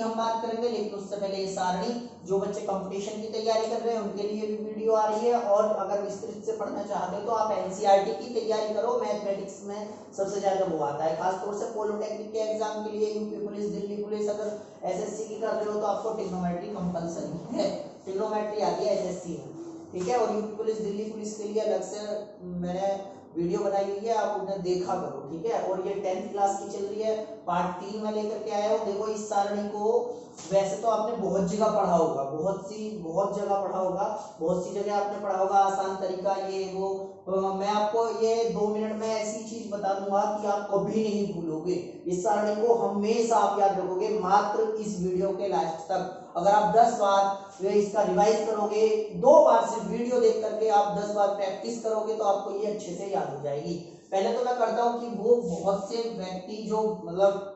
हम बात करेंगे, लेकिन उससे पहले ये सारणी जो बच्चे कंपटीशन की तैयारी कर रहे हैं उनके लिए भी वीडियो आ रही है, और अगर विस्तृत से पढ़ना चाहते हो तो आप एनसीईआरटी की तैयारी करो। मैथमेटिक्स में सबसे ज्यादा वो आता है, खासतौर से पॉलिटेक्निक के एग्जाम के लिए, यूपी पुलिस, दिल्ली पुलिस, अगर एसएससी की कर रहे हो तो आपको ट्रिग्नोमेट्री कंपलसरी है। ट्रिग्नोमेट्री आती है एसएससी में, ठीक है। और यूपी पुलिस, दिल्ली पुलिस के लिए अलग से मैंने वीडियो बनाई हुई है, आप उन्हें देखा करो, ठीक है। और ये 10th क्लास की चल रही है, पार्ट 3 में लेकर के आया हूँ। देखो इस सारणी को वैसे तो आपने बहुत जगह पढ़ा होगा, बहुत जगह पढ़ा होगा, बहुत सी जगह आपने पढ़ा होगा, आसान तरीका ये वो। मैं आपको ये 2 मिनट में ऐसी चीज बता दूंगा कि आप कभी नहीं भूलोगे। इस सारणी को हमेशा आप याद रखोगे, मात्र इस वीडियो के लास्ट तक। अगर आप 10 बार इसका रिवाइज करोगे, 2 बार सिर्फ वीडियो देख करके आप 10 बार प्रैक्टिस करोगे तो आपको ये अच्छे से याद हो जाएगी। पहले तो मैं करता हूँ कि वो बहुत से व्यक्ति जो मतलब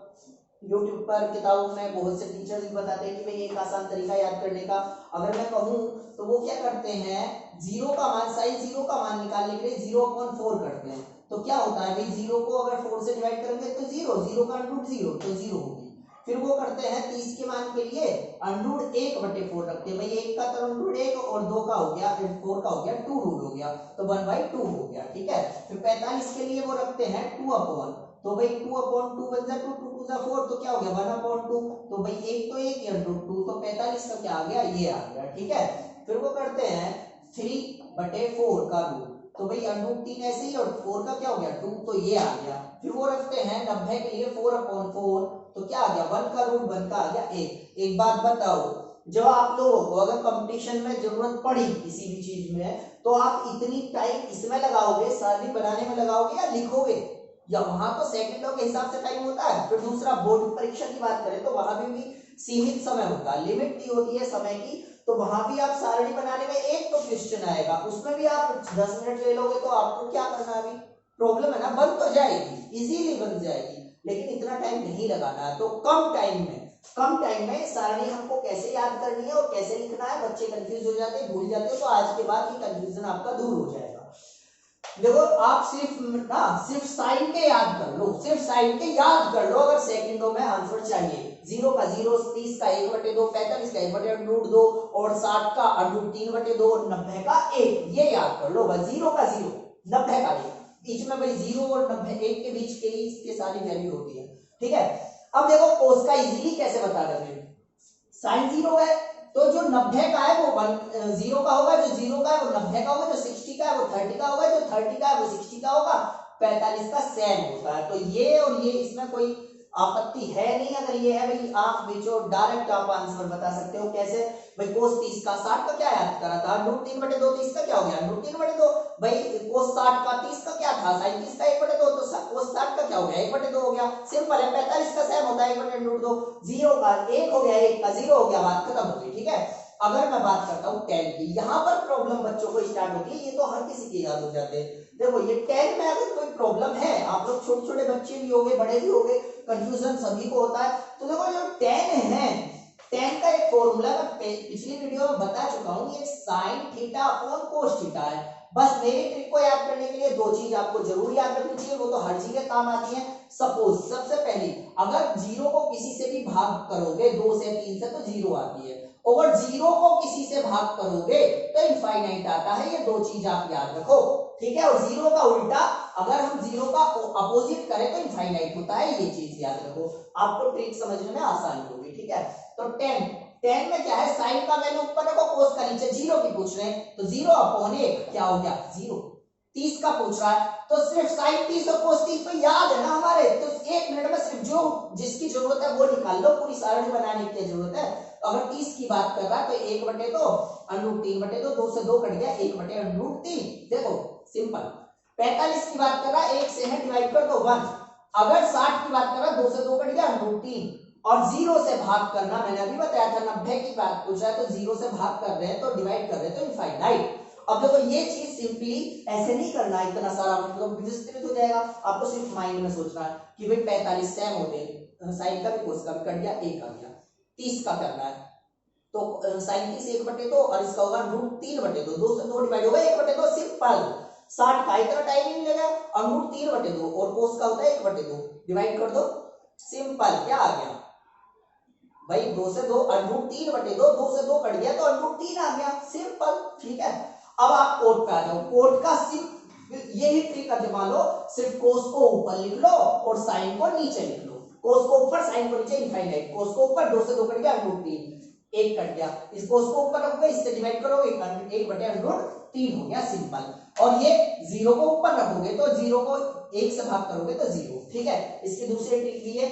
YouTube पर, किताबों में बहुत से टीचर्स भी बताते हैं कि भाई एक आसान तरीका याद करने का, अगर मैं कहूँ तो वो क्या करते हैं, जीरो का मान, साइन जीरो का मान निकालने के लिए 0/4 करते हैं। तो क्या होता है भाई, जीरो को अगर 4 से डिवाइड करेंगे तो जीरो का अंडरूट जीरो, तो जीरो होगी। फिर वो करते हैं 30 के मान के लिए अंडरूट 1/4 रखते हैं, भाई 1 का तो अंडरूट 1 और 2 का हो गया, 4 का हो गया 2 रूट हो गया, तो 1/2 हो गया, ठीक है। फिर 45 के लिए वो रखते हैं 2/, तो भाई 2/2 बन जाए, 2 2 जा 4, तो क्या हो गया 1/2, तो भाई 1 तो 1 अंडरूट 2, तो 45 का क्या आ गया, ये आ गया, ठीक है। फिर वो करते हैं 3/4 का रूट, तो भाई अंडरूट 3 ऐसे ही, और 4 का क्या हो गया 2, तो ये आ गया। फिर वो रखते हैं 90 के लिए 4/4, तो क्या आ गया 1 का रूट 1 का आ गया 1। एक बात बताओ, जब आप लोगों को अगर कंपटीशन में जरूरत पड़ी किसी भी चीज में, तो आप इतनी टाइम इसमें लगाओगे, सारणी बनाने में लगाओगे या लिखोगे, या वहां तो सेकंडों के हिसाब से टाइम होता है। फिर दूसरा, बोर्ड परीक्षा की बात करें तो वहां भी सीमित समय होता है, लिमिट दी होती है समय की, तो वहां भी आप सारणी बनाने में एक तो क्वेश्चन आएगा, उसमें भी आप 10 मिनट ले लोगे, तो आपको क्या करना है, अभी प्रॉब्लम है ना, बन तो जाएगी, इजीली बन जाएगी, लेकिन इतना टाइम नहीं लगाना है। तो कम टाइम में सारणी हमको कैसे याद करनी है और कैसे लिखना है, बच्चे कंफ्यूज हो जाते हैं, भूल जाते हो, तो आज के बाद ये कंफ्यूजन आपका दूर हो जाएगा। देखो आप सिर्फ साइन के याद कर लो, सिर्फ साइन के याद कर लो, अगर सेकंडों में आंसर चाहिए। 0 का 0, 30 का 1/2, 45 का 1/2 और 60 का √3/2, 90 का 1, ये याद कर लो बस। 0 का 0, 90 का 1, बीच में भाई 0 और 90, 1 के बीच के ही इसके सारी वैल्यू होती है, ठीक है। अब देखो कोस का इजीली कैसे बता देंगे, साइन 0 है तो जो 90 का है वो 0 का होगा, जो 0 का है वो 90 का होगा, जो 60 का है वो 30 का होगा, जो 30 का है वो 60 का होगा, 45 का सेम होता है। तो ये और ये, इसमें कोई आपत्ति है नहीं। अगर ये है भाई, आप बेचो, डायरेक्ट आप आंसर बता सकते हो। कैसे भाई, कोस 30 का 60 का क्या याद करा था, √3/2, 30 का क्या हो गया √3/2, भाई कोस 60 का 30 का क्या था, sin 30 का 1/2, तो कोस 60 का क्या हो गया 1/2 हो गया, सिंपल है। 45 का सेम होता है 1/2, 0 का 1 हो गया, 1 का 0 हो गया, बात खत्म हो गई, ठीक है। अगर मैं बात करता हूँ 10 की, यहाँ पर प्रॉब्लम बच्चों को स्टार्ट होती है, ये तो हर किसी के याद हो जाते हैं। देखो ये 10 में अगर कोई प्रॉब्लम है, आप लोग छोटे छोटे बच्चे भी होंगे, बड़े भी होंगे, कंफ्यूजन सभी को होता है। तो देखो जो 10 है, 10 का एक फॉर्मूला मैं पिछली वीडियो में बता चुका हूँ, ये sin θ/cos θ है। बस मेरी ट्रिक को याद करने के लिए 2 चीज आपको जरूर याद रखनी चाहिए, वो तो हर जगह काम आती है। सपोज सबसे पहली, अगर 0 को किसी से भी भाग करोगे, 2 से 3 से, तो 0 आती है, और 0 को किसी से भाग करोगे तो इनफाइनाइट आता है। ये 2 चीज आप याद रखो, ठीक है। और 0 का उल्टा, अगर हम 0 का अपोजिट करें तो इनफाइनाइट होता है, ये चीज याद रखो, आपको ट्रिक समझने में आसानी होगी, ठीक है। तो 10 में क्या है, साइन का वैल्यू ऊपर रखो, कोस का नीचे, 0 की पूछ रहे हैं तो 0/1 क्या हो गया 0। 30 का पूछ रहा है तो सिर्फ साइन 30 और कोस 30 तो याद है ना हमारे, तो 1 मिनट में सिर्फ जो जिसकी जरूरत है वो निकाल लो, पूरी सारणी बनाने की जरूरत है। अगर 30 की बात कर रहा है तो 1/2, √3/2, 2 से 2 कट गया, 1/√3, देखो सिंपल। 45 की बात कर रहा है, 1 से है डिवाइड कर दो 1। अगर 60 की बात कर रहा है, 2 से 2 कट गया √3, और 0 से भाग करना, मैंने अभी बताया था 90 की बात पूछ रहा है, तो 0 से भाग कर रहे हैं तो डिवाइड कर रहे हैं तो इनफाइनाइट। अब देखो ये चीज सिंपली ऐसे नहीं करना, इतना सारा मतलब विस्तृत हो जाएगा, आपको सिर्फ माइंड में सोचना है कि भाई 45 सेम हो गए, साइन का भी कोस का भी कट गया, 1 आ गया। 30 का करना है तो साइन 30 1/2, और इसका होगा √3/2, 2 से 2 डिवाइड होगा 1/2, सिंपल। 60 का इतना टाइम ही नहीं लगा, और √3/2 और कोस का होता है 1/2, डिवाइड कर दो, सिंपल। क्या आ गया भाई 2 से 2 √3 बटे 2, 2 से 2 कट गया तो √3 आ गया, सिंपल। ठीक है, अब आप कोट पे आ जाओ। कोट का यही ट्रिक आजमा लो, सिर्फ कोस को ऊपर लिख लो और साइन को नीचे लिख लो। कोस को ऊपर, साइन को नीचे, इनफाइनाइट। कोस को ऊपर 2 से 2 कट गया √3, 1 कट गया। इस कोस को ऊपर रखोगे, इससे डिवाइड करोगे, 1 बटे √3 हो गया, सिंपल। और ये 0 को ऊपर रखोगे तो 0 को 1 से भाग करोगे तो 0। ठीक है, इसकी दूसरी ट्रिक भी है,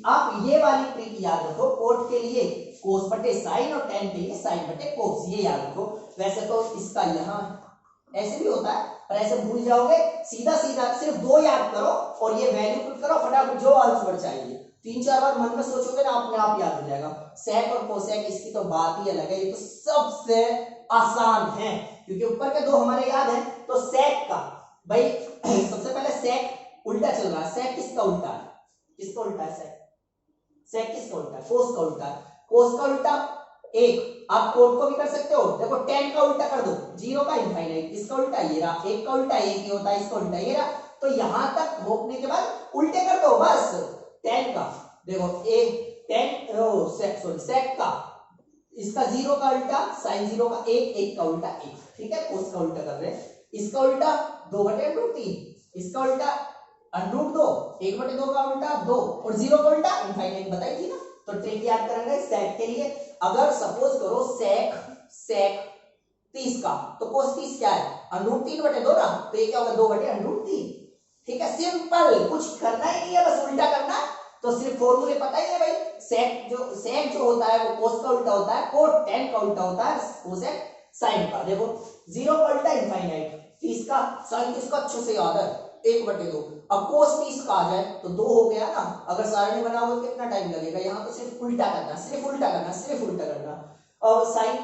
आप ये वाली ट्रिक याद रखो। कोट के लिए कोस बटे साइन और टेन के लिए साइन बटे कोस, ये याद रखो। वैसे तो इसका यहाँ ऐसे भी होता है, पर ऐसे भूल जाओगे। सीधा सीधा सिर्फ 2 याद करो और ये वैल्यू पुट करो फटाफट, जो आंसर चाहिए 3-4 बार मन में सोचोगे ना, अपने आप याद हो जाएगा। सेक और कोसेक इसकी तो बात ही अलग है, ये तो सबसे आसान है क्योंकि ऊपर के 2 हमारे याद है। तो सेक का भाई सबसे पहले सेक उल्टा चल रहा है। सेक किसका उल्टा है? किसका उल्टा है? सेक किसका उल्टा है? कोस का उल्टा है। कोस का उल्टा 1, आप कोट को भी कर सकते हो। देखो 10 का उल्टा कर दो, 0 का इनफाइनाइट, इसका उल्टा ये रहा। 1 का उल्टा 1 ही होता है, इसका उल्टा ये रहा। तो यहां तक रोकने के बाद उल्टे कर दो बस। 10 का देखो 1 10 सेक का, इसका 0 का उल्टा साइन 0 का 1, 1 का उल्टा 1। ठीक है, कोस का उल्टा कर रहे हैं। इसका उल्टा 2 बटे √3, इसका उल्टा √2, 1 बटे 2 का उल्टा 2 और 0 का उल्टा इनफाइनाइट बताई थी ना। तो ट्रिक याद करेंगे सेक के लिए। अगर सपोज करो सेक 30 का, तो कोस 30 क्या है? √3 बटे 2 ना, तो ये क्या होगा? 2 बटे √3। ठीक है, सिंपल, कुछ करना ही नहीं है, बस उल्टा करना है। तो सिर्फ फॉर्मूले पता ही है भाई। सेक जो होता है वो कोस का उल्टा होता है, कोट 10 का उल्टा होता है, कोसेक साइन का। देखो 0 का उल्टा इनफाइनाइट, 30 का साइन किसका अच्छे से याद है? 1 बटे 2। अब कोस 30 का आ जाए तो 2 हो गया ना। अगर सारणी बनाओगे कितना टाइम लगेगा? यहाँ तो सिर्फ उल्टा करना, सिर्फ उल्टा करना, सिर्फ उल्टा करना। और साइन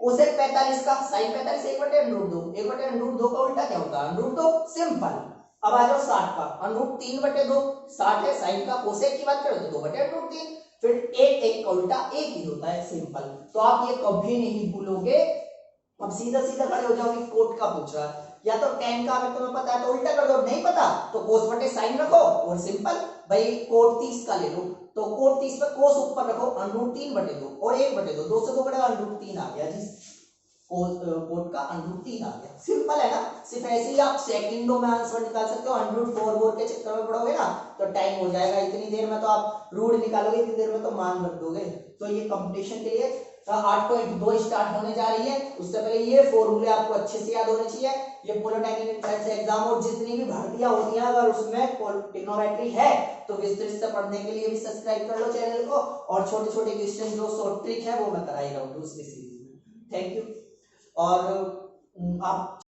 कोसेक 45 का, साइन 45 1 बटे √2, 1 बटे √2 का उल्टा क्या होता है? √2, सिंपल। अब आ जाओ 60 का, √3 बटे 2, 60 है। साइन का कोसेक की बात करो तो 2 बटे √3, फिर 1 का उल्टा 1 ही होता है, सिंपल। तो आप ये कभी नहीं भूलोगे। अब सीधा सीधा खड़े हो जाओगे, कोट का पूछ रहा है या तो 10 का अगर तुम्हें पता है तो उल्टा कर दो, नहीं पता तो कोस बटे साइन रखो और सिंपल। भाई कोट 30 का ले लो, तो कोट 30 पे कोस ऊपर रखो, √3 बटे 2 और 1 बटे 2, 2 से 2 कटेगा √3 आ गया जी। कोट का √3 आ गया, सिंपल है ना। सिर्फ ऐसे ही आप सेकंडों में आंसर निकाल सकते हो। √4 के चक्कर में पड़ोगे ना तो टाइम हो जाएगा, इतनी देर में तो आप रूट निकालोगे, इतनी देर में तो मान रख दोगे। तो ये कंपटीशन के लिए 8.2 स्टार्ट होने जा रही है। उससे पहले ये फॉर्मूले आपको अच्छे से याद होने चाहिए। ये पॉलिटेक्निक एग्जाम और जितनी भी भर्तियां होती हैं अगर उसमें ट्रिग्नोमेट्री है तो विस्तृत से पढ़ने के लिए भी सब्सक्राइब कर लो चैनल को। और छोटे छोटे क्वेश्चन जो शॉर्ट ट्रिक है वो मैं कराई रहूंगी दूसरी सीरीज में। Thank you. और आप